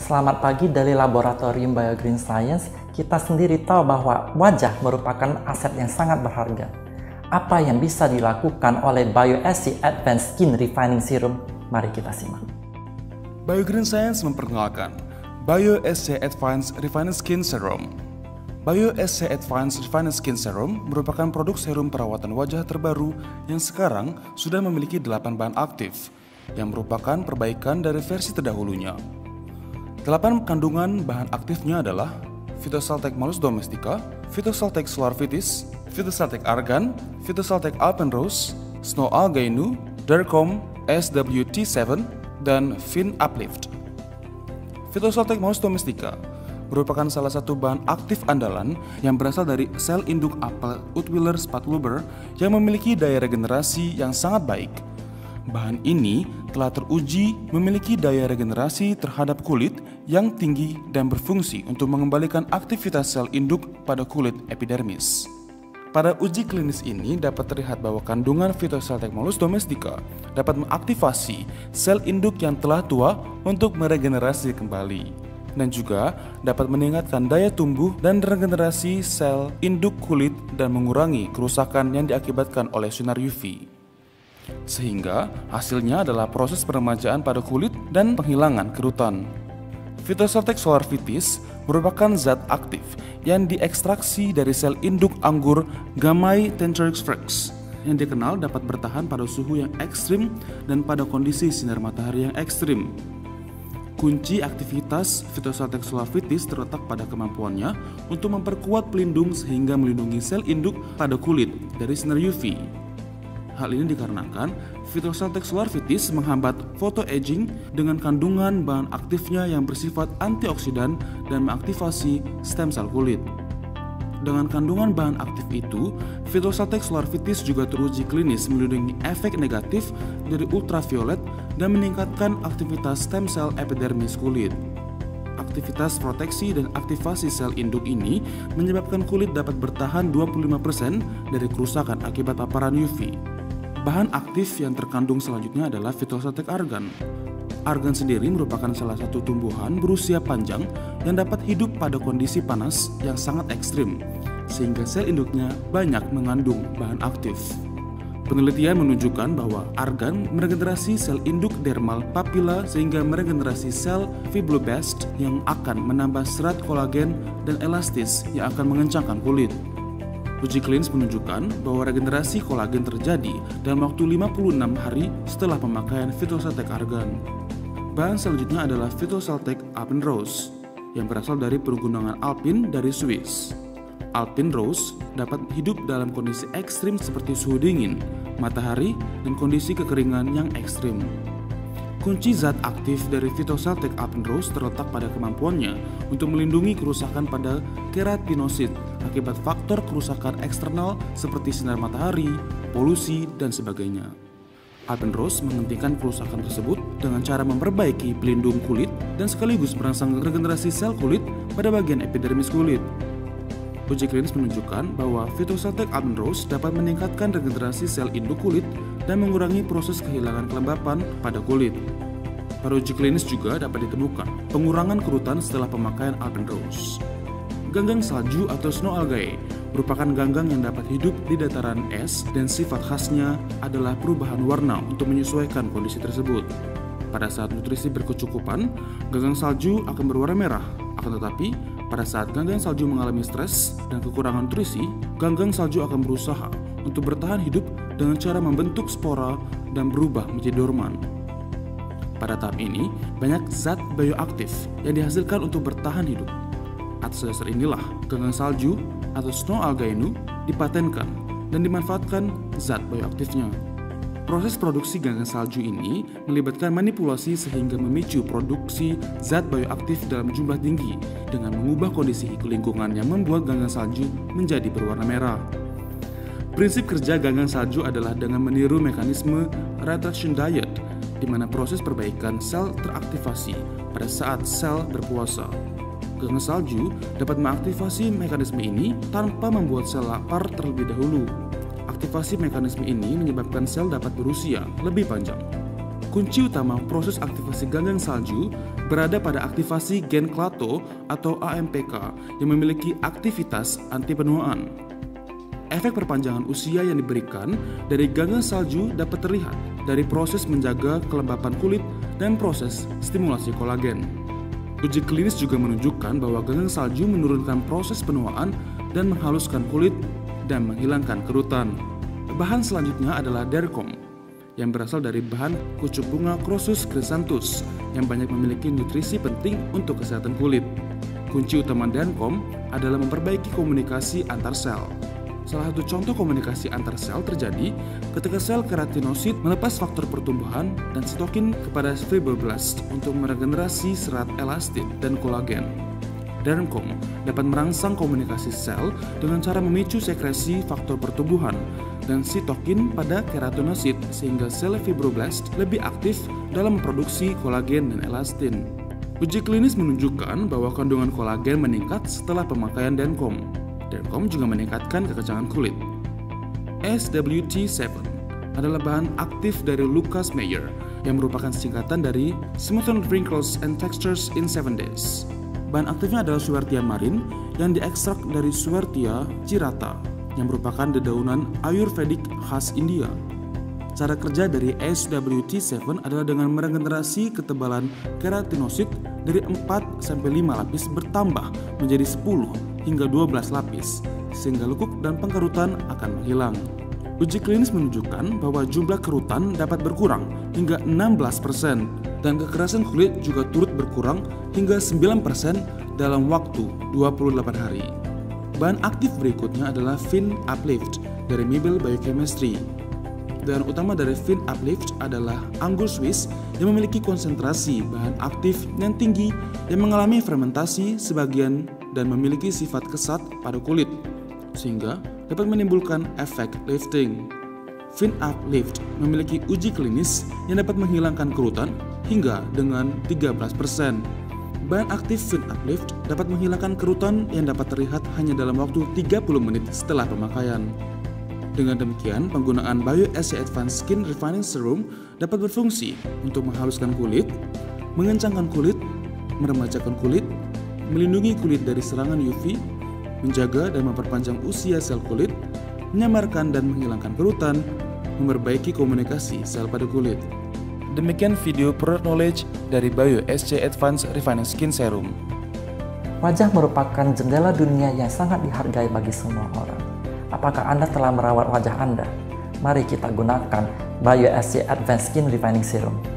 Selamat pagi dari Laboratorium Biogreen Science. Kita sendiri tahu bahwa wajah merupakan aset yang sangat berharga. Apa yang bisa dilakukan oleh BioSC Advanced Skin Refining Serum? Mari kita simak. Biogreen Science memperkenalkan BioSC Advanced Refining Skin Serum. BioSC Advanced Refining Skin Serum merupakan produk serum perawatan wajah terbaru yang sekarang sudah memiliki 8 bahan aktif yang merupakan perbaikan dari versi terdahulunya. 8 kandungan bahan aktifnya adalah Phytosaltec Malus Domestica, Phytosaltec Solarvitis, Phytosaltec Argan, Phytosaltec Alpenrose, Snow Alga Inu, Dercom SWT7, dan Fin Uplift. Phytosaltec Malus Domestica merupakan salah satu bahan aktif andalan yang berasal dari sel induk apel Utwiller spatuluber yang memiliki daya regenerasi yang sangat baik. Bahan ini telah teruji memiliki daya regenerasi terhadap kulit yang tinggi dan berfungsi untuk mengembalikan aktivitas sel induk pada kulit epidermis. Pada uji klinis ini dapat terlihat bahwa kandungan Phytosaltec Malus Domestica dapat mengaktifasi sel induk yang telah tua untuk meregenerasi kembali, dan juga dapat meningkatkan daya tumbuh dan regenerasi sel induk kulit dan mengurangi kerusakan yang diakibatkan oleh sinar UV. Sehingga hasilnya adalah proses peremajaan pada kulit dan penghilangan kerutan. Phytosaltec Solarvitis merupakan zat aktif yang diekstraksi dari sel induk anggur Gamay Tentrix Frex yang dikenal dapat bertahan pada suhu yang ekstrim dan pada kondisi sinar matahari yang ekstrim. Kunci aktivitas Phytosaltec Solarvitis terletak pada kemampuannya untuk memperkuat pelindung sehingga melindungi sel induk pada kulit dari sinar UV. Hal ini dikarenakan Phytosaltec Solarvitis menghambat photoaging dengan kandungan bahan aktifnya yang bersifat antioksidan dan mengaktifasi stem sel kulit. Dengan kandungan bahan aktif itu, Phytosaltec Solarvitis juga teruji klinis melindungi efek negatif dari ultraviolet dan meningkatkan aktivitas stem sel epidermis kulit. Aktivitas proteksi dan aktivasi sel induk ini menyebabkan kulit dapat bertahan 25% dari kerusakan akibat paparan UV. Bahan aktif yang terkandung selanjutnya adalah Phytosaltec Argan. Argan sendiri merupakan salah satu tumbuhan berusia panjang yang dapat hidup pada kondisi panas yang sangat ekstrim, sehingga sel induknya banyak mengandung bahan aktif. Penelitian menunjukkan bahwa argan meregenerasi sel induk dermal papilla sehingga meregenerasi sel fibroblast yang akan menambah serat kolagen dan elastis yang akan mengencangkan kulit. Uji klinis menunjukkan bahwa regenerasi kolagen terjadi dalam waktu 56 hari setelah pemakaian Phytosaltec Argan. Bahan selanjutnya adalah Phytosaltec Alpenrose yang berasal dari pergunungan alpin dari Swiss. Alpenrose dapat hidup dalam kondisi ekstrim seperti suhu dingin, matahari, dan kondisi kekeringan yang ekstrim. Kunci zat aktif dari Phytosaltec Alpenrose terletak pada kemampuannya untuk melindungi kerusakan pada keratinosit akibat faktor kerusakan eksternal seperti sinar matahari, polusi, dan sebagainya. Alpenrose menghentikan kerusakan tersebut dengan cara memperbaiki pelindung kulit dan sekaligus merangsang regenerasi sel kulit pada bagian epidermis kulit. Uji klinis menunjukkan bahwa Phytosaltec Alpenrose dapat meningkatkan regenerasi sel induk kulit dan mengurangi proses kehilangan kelembapan pada kulit. Pada uji klinis juga dapat ditemukan pengurangan kerutan setelah pemakaian Alpenrose. Ganggang salju atau snow algae merupakan ganggang yang dapat hidup di dataran es dan sifat khasnya adalah perubahan warna untuk menyesuaikan kondisi tersebut. Pada saat nutrisi berkecukupan, ganggang salju akan berwarna merah. Akan tetapi, pada saat ganggang salju mengalami stres dan kekurangan nutrisi, ganggang salju akan berusaha untuk bertahan hidup dengan cara membentuk spora dan berubah menjadi dorman. Pada tahap ini, banyak zat bioaktif yang dihasilkan untuk bertahan hidup. Atas dasar inilah, ganggang salju atau Snow Alga Inu dipatenkan dan dimanfaatkan zat bioaktifnya. Proses produksi ganggang salju ini melibatkan manipulasi sehingga memicu produksi zat bioaktif dalam jumlah tinggi dengan mengubah kondisi lingkungan yang membuat ganggang salju menjadi berwarna merah. Prinsip kerja ganggang salju adalah dengan meniru mekanisme retraction diet, di mana proses perbaikan sel teraktivasi pada saat sel berpuasa. Ganggang salju dapat mengaktifasi mekanisme ini tanpa membuat sel lapar terlebih dahulu. Aktivasi mekanisme ini menyebabkan sel dapat berusia lebih panjang. Kunci utama proses aktivasi ganggang salju berada pada aktivasi gen Klotho atau AMPK yang memiliki aktivitas anti penuaan. Efek perpanjangan usia yang diberikan dari ganggang salju dapat terlihat dari proses menjaga kelembapan kulit dan proses stimulasi kolagen. Uji klinis juga menunjukkan bahwa ganggang salju menurunkan proses penuaan dan menghaluskan kulit dan menghilangkan kerutan. Bahan selanjutnya adalah Dercom, yang berasal dari bahan kucuk bunga Crossus chrysanthus yang banyak memiliki nutrisi penting untuk kesehatan kulit. Kunci utama Dercom adalah memperbaiki komunikasi antar sel. Salah satu contoh komunikasi antar sel terjadi ketika sel keratinosit melepas faktor pertumbuhan dan sitokin kepada fibroblast untuk meregenerasi serat elastin dan kolagen. Dercom dapat merangsang komunikasi sel dengan cara memicu sekresi faktor pertumbuhan dan sitokin pada keratinosit sehingga sel fibroblast lebih aktif dalam memproduksi kolagen dan elastin. Uji klinis menunjukkan bahwa kandungan kolagen meningkat setelah pemakaian Dercom. Dercom juga meningkatkan kekencangan kulit. SWT7 adalah bahan aktif dari Lucas Meyer yang merupakan singkatan dari Smoothen Wrinkles and Textures in 7 Days. Bahan aktifnya adalah Schwertia marin yang diekstrak dari Schwertia cirata yang merupakan dedaunan Ayurvedic khas India. Cara kerja dari SWT7 adalah dengan meregenerasi ketebalan keratinosit dari 4-5 lapis bertambah menjadi 10 hingga 12 lapis, sehingga lekuk dan pengkerutan akan menghilang. Uji klinis menunjukkan bahwa jumlah kerutan dapat berkurang hingga 16% dan kekerasan kulit juga turut berkurang hingga 9% dalam waktu 28 hari. Bahan aktif berikutnya adalah Fin Uplift dari Mibel Biochemistry. Bahan utama dari Fin Uplift adalah anggur Swiss yang memiliki konsentrasi bahan aktif yang tinggi yang mengalami fermentasi sebagian dan memiliki sifat kesat pada kulit, sehingga dapat menimbulkan efek lifting. Fin Uplift memiliki uji klinis yang dapat menghilangkan kerutan hingga dengan 13%. Bahan aktif Fin Uplift dapat menghilangkan kerutan yang dapat terlihat hanya dalam waktu 30 menit setelah pemakaian. Dengan demikian, penggunaan BioSC Advanced Skin Refining Serum dapat berfungsi untuk menghaluskan kulit, mengencangkan kulit, meremajakan kulit, melindungi kulit dari serangan UV, menjaga dan memperpanjang usia sel kulit, menyamarkan dan menghilangkan kerutan, memperbaiki komunikasi sel pada kulit. Demikian video product knowledge dari BioSC Advanced Refining Skin Serum. Wajah merupakan jendela dunia yang sangat dihargai bagi semua orang. Apakah Anda telah merawat wajah Anda? Mari kita gunakan BioSC Advanced Skin Refining Serum.